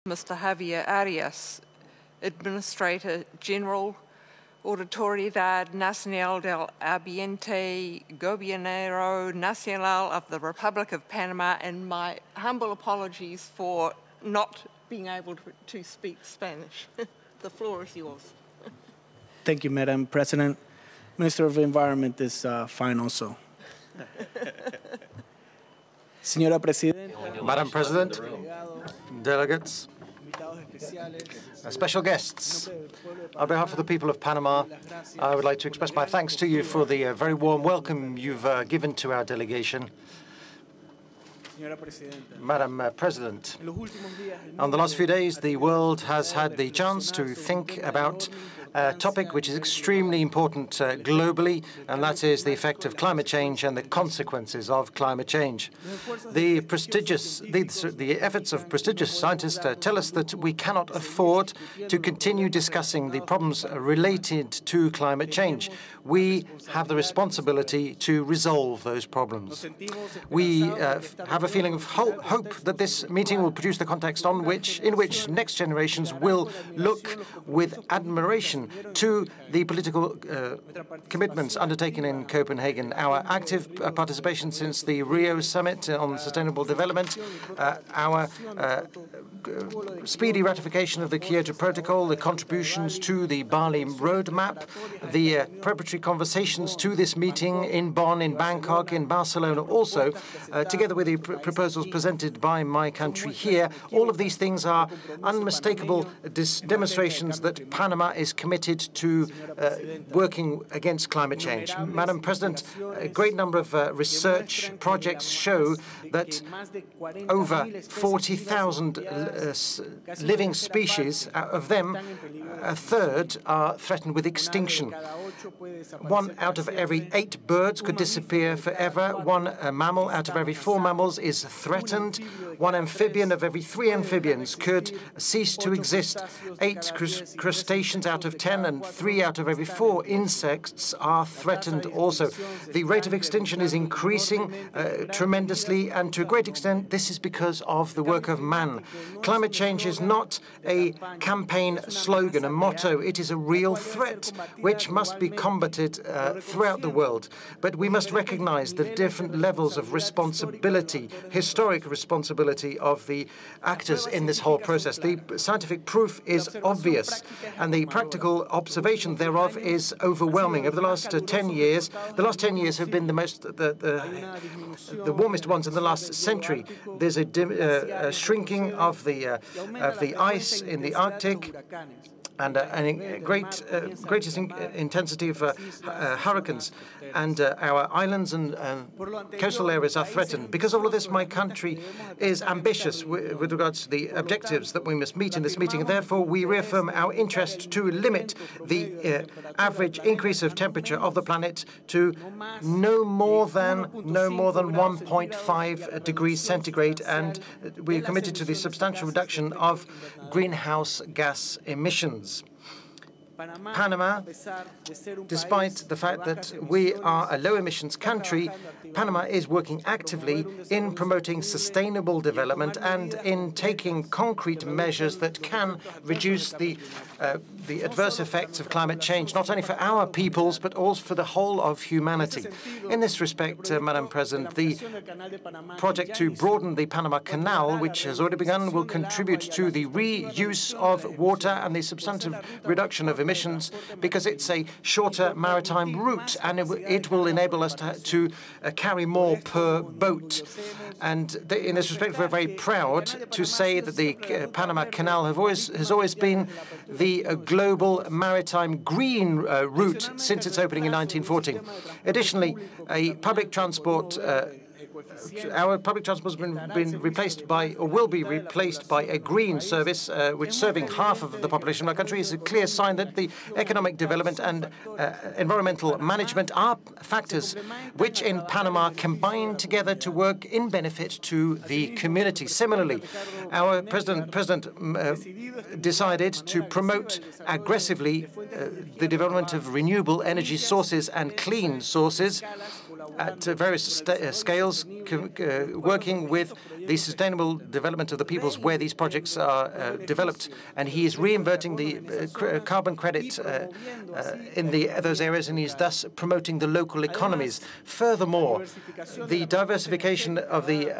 Mr. Javier Arias, Administrator General, Autoridad Nacional del Ambiente, Gobierno Nacional of the Republic of Panama, and my humble apologies for not being able to speak Spanish. The floor is yours. Thank you, Madam President. Minister of Environment is fine also. Señora Presidenta, Madam President, delegates, special guests, on behalf of the people of Panama, I would like to express my thanks to you for the very warm welcome you've given to our delegation. Madam President, on the last few days, the world has had the chance to think about a topic which is extremely important globally, and that is the effect of climate change and the consequences of climate change. The efforts of prestigious scientists tell us that we cannot afford to continue discussing the problems related to climate change. We have the responsibility to resolve those problems. We have a feeling of hope that this meeting will produce the context in which next generations will look with admiration to the political commitments undertaken in Copenhagen. Our active participation since the Rio Summit on Sustainable Development, our speedy ratification of the Kyoto Protocol, the contributions to the Bali Roadmap, the preparatory conversations to this meeting in Bonn, in Bangkok, in Barcelona also, together with the proposals presented by my country here. All of these things are unmistakable demonstrations that Panama is committed to working against climate change. Madam President, a great number of research projects show that over 40,000 living species, of them, a third are threatened with extinction. 1 out of every 8 birds could disappear forever. 1 mammal out of every 4 mammals is threatened. 1 amphibian of every 3 amphibians could cease to exist. 8 crustaceans out of 10 and 3 out of every 4 insects are threatened also. The rate of extinction is increasing tremendously, and to a great extent, this is because of the work of man. Climate change is not a campaign slogan, a motto. It is a real threat which must be combated throughout the world. But we must recognize the different levels of responsibility, historic responsibility of the actors in this whole process. The scientific proof is obvious, and the practical observation thereof is overwhelming. Over the last 10 years, have been the warmest ones in the last century. There's a shrinking of the ice in the Arctic, and a greatest intensity of hurricanes, and our islands and coastal areas are threatened. Because of all of this, my country is ambitious with regards to the objectives that we must meet in this meeting, and therefore we reaffirm our interest to limit the average increase of temperature of the planet to no more than 1.5 degrees centigrade, and we are committed to the substantial reduction of greenhouse gas emissions. Panama, despite the fact that we are a low-emissions country, Panama is working actively in promoting sustainable development and in taking concrete measures that can reduce the adverse effects of climate change, not only for our peoples, but also for the whole of humanity. In this respect, Madam President, the project to broaden the Panama Canal, which has already begun, will contribute to the reuse of water and the substantive reduction of emissions, because it's a shorter maritime route, and it will enable us to carry more per boat. And in this respect, we're very proud to say that the Panama Canal has always been the global maritime green route since its opening in 1914. Additionally, our public transport has been replaced by, or will be replaced by, a green service, which, serving half of the population of our country, is a clear sign that the economic development and environmental management are factors which in Panama combine together to work in benefit to the community. Similarly, our president decided to promote aggressively the development of renewable energy sources and clean sources at various scales, working with the sustainable development of the peoples where these projects are developed, and he is reinverting the carbon credit in those areas, and he is thus promoting the local economies. Furthermore, the diversification of the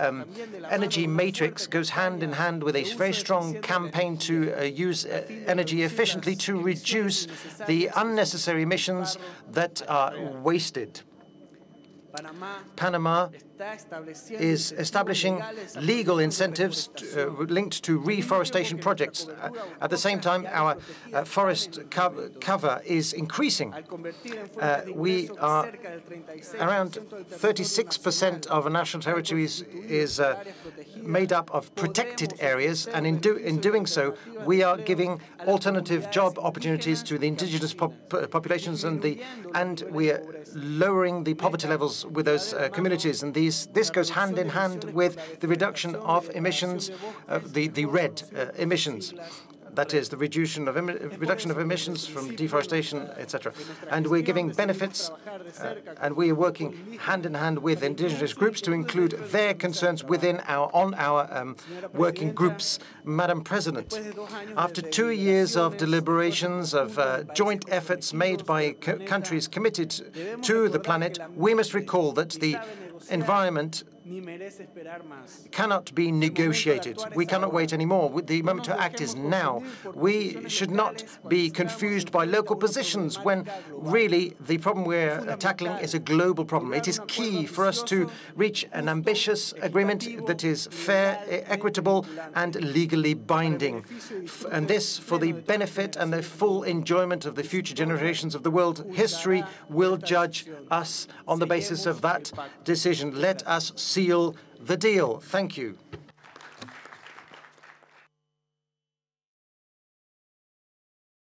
energy matrix goes hand in hand with a very strong campaign to use energy efficiently to reduce the unnecessary emissions that are wasted. Panama is establishing legal incentives linked to reforestation projects. At the same time, our forest cover is increasing. We are around 36% of our national territories is made up of protected areas, and in doing so, we are giving alternative job opportunities to the indigenous populations, and we are lowering the poverty levels with those communities. And this goes hand in hand with the reduction of emissions, the red emissions. That is the reduction of emissions from deforestation, etc. And we're giving benefits, and we are working hand in hand with indigenous groups to include their concerns within our working groups. Madam President, after 2 years of deliberations, of joint efforts made by countries committed to the planet, we must recall that the environment cannot be negotiated. We cannot wait anymore. The moment to act is now. We should not be confused by local positions when really the problem we're tackling is a global problem. It is key for us to reach an ambitious agreement that is fair, equitable, and legally binding. And this for the benefit and the full enjoyment of the future generations of the world. History will judge us on the basis of that decision. Let us seal the deal. Thank you.